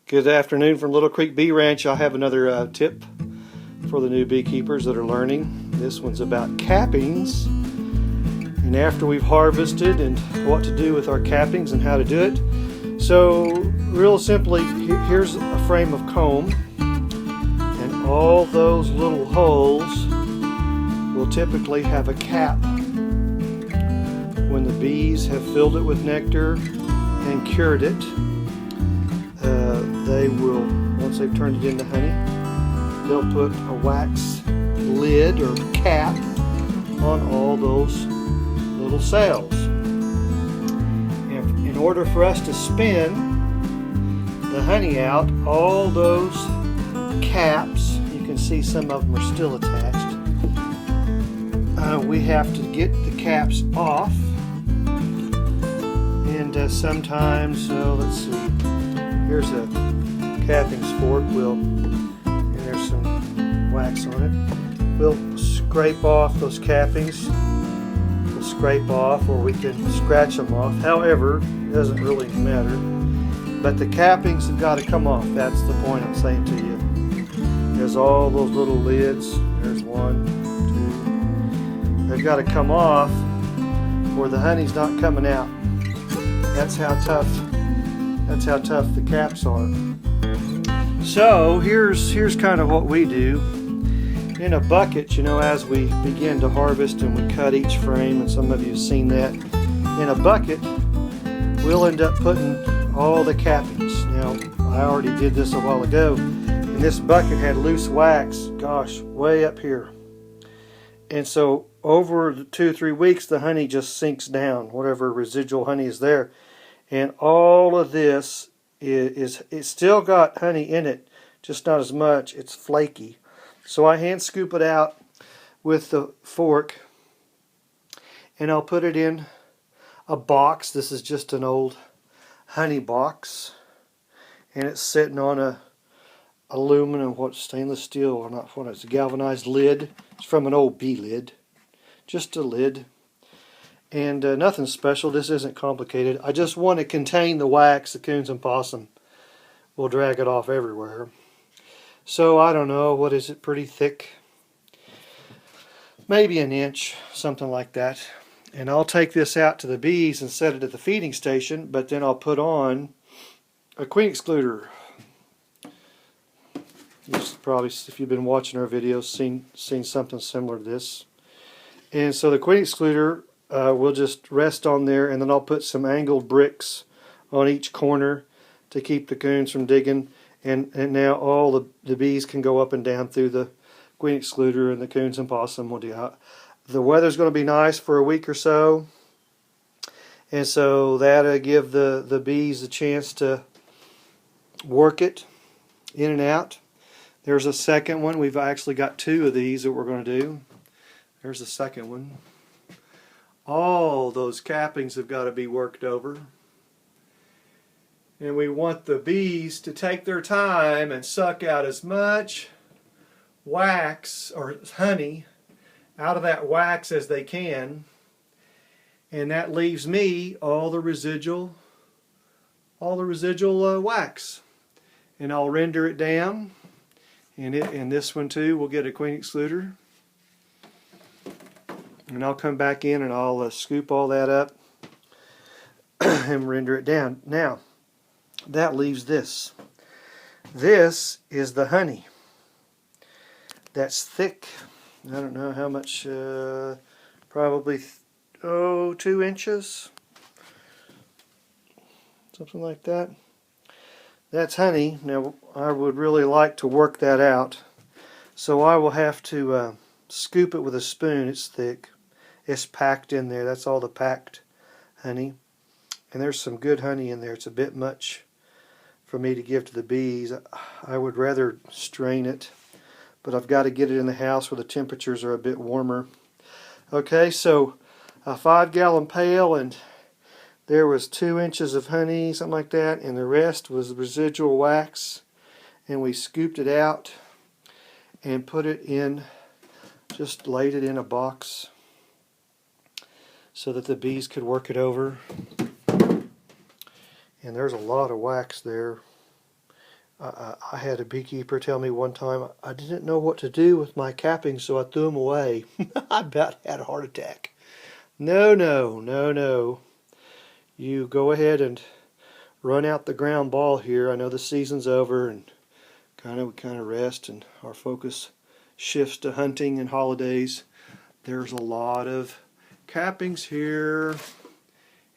Good afternoon from Little Creek Bee Ranch. I have another tip for the new beekeepers that are learning. This one's about cappings, and after we've harvested and what to do with our cappings and how to do it. So real simply, here's a frame of comb, and all those little holes will typically have a cap. When the bees have filled it with nectar and cured it, they will, once they've turned it into honey, they'll put a wax lid or cap on all those little cells. In order for us to spin the honey out, all those caps, you can see some of them are still attached, we have to get the caps off, and sometimes, let's see, here's a cappings fork, and there's some wax on it. We'll scrape off those cappings. We'll scrape off, or we can scratch them off. However, it doesn't really matter. But the cappings have got to come off. That's the point I'm saying to you. There's all those little lids. There's one, two. They've got to come off, or the honey's not coming out. That's how tough the caps are. So here's kind of what we do. In a bucket, as we begin to harvest and we cut each frame, and some of you have seen that, in a bucket we'll end up putting all the cappings. Now, I already did this a while ago, and this bucket had loose wax, gosh, way up here. And so over the 2-3 weeks, the honey just sinks down, whatever residual honey is there. And all of this it's still got honey in it, just not as much. It's flaky. So I hand scoop it out with the fork, and I'll put it in a box. This is just an old honey box, and it's sitting on a aluminum, stainless steel, or not what, it's a galvanized lid. It's from an old bee lid, just a lid. And nothing special. This isn't complicated. I just want to contain the wax. The coons and possum will drag it off everywhere. So I don't know, what is it, pretty thick? Maybe an inch, something like that. And I'll take this out to the bees and set it at the feeding station, but then I'll put on a queen excluder. You've probably, if you've been watching our videos, seen something similar to this. And so the queen excluder we'll just rest on there, and then I'll put some angled bricks on each corner to keep the coons from digging. And now all the bees can go up and down through the queen excluder, and the coons and possum will do. The weather's going to be nice for a week or so, and so that'll give the bees a chance to work it in and out. There's a second one. We've actually got 2 of these that we're going to do. There's the second one. All those cappings have got to be worked over. And we want the bees to take their time and suck out as much wax or honey out of that wax as they can. And that leaves me all the residual wax. And I'll render it down. And this one too, we'll get a queen excluder. And I'll come back in and I'll scoop all that up and render it down. Now, that leaves this. This is the honey. That's thick. I don't know how much, probably 2 inches. Something like that. That's honey. Now, I would really like to work that out. So I will have to scoop it with a spoon. It's thick. It's packed in there. That's all the packed honey. And there's some good honey in there. It's a bit much for me to give to the bees. I would rather strain it, but I've got to get it in the house where the temperatures are a bit warmer. Okay, so a 5-gallon pail, and there was 2 inches of honey, something like that, and the rest was residual wax. And we scooped it out and put it in, just laid it in a box so that the bees could work it over. And there's a lot of wax there. I had a beekeeper tell me one time I didn't know what to do with my cappings, so I threw them away. I about had a heart attack. No, no, no, no. You go ahead and run out the ground ball here. I know the season's over, and we kind of rest, and our focus shifts to hunting and holidays. There's a lot of cappings here,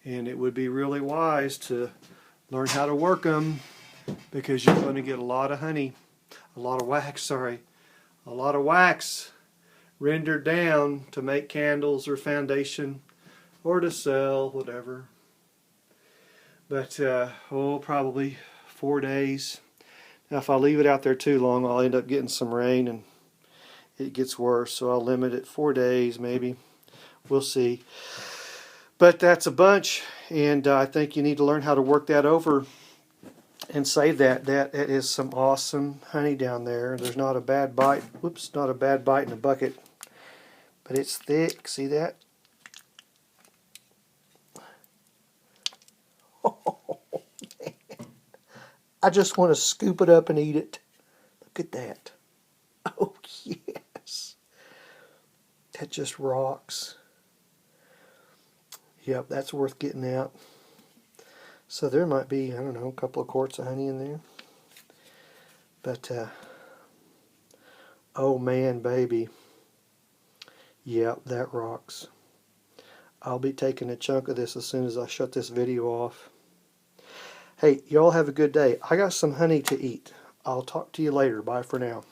and it would be really wise to learn how to work them, because you're going to get a lot of honey, a lot of wax, a lot of wax rendered down to make candles or foundation or to sell, whatever. But, probably 4 days. Now, if I leave it out there too long, I'll end up getting some rain and it gets worse, so I'll limit it 4 days maybe. We'll see. But that's a bunch, and I think you need to learn how to work that over and save that. That is some awesome honey down there. There's not a bad bite. Whoops, not a bad bite in the bucket. But it's thick. See that? Oh, I just want to scoop it up and eat it. Look at that. Oh, yes. That just rocks. Yep, that's worth getting out. So there might be, I don't know, a couple of quarts of honey in there. But, oh man, baby. Yep, that rocks. I'll be taking a chunk of this as soon as I shut this video off. Hey, y'all have a good day. I got some honey to eat. I'll talk to you later. Bye for now.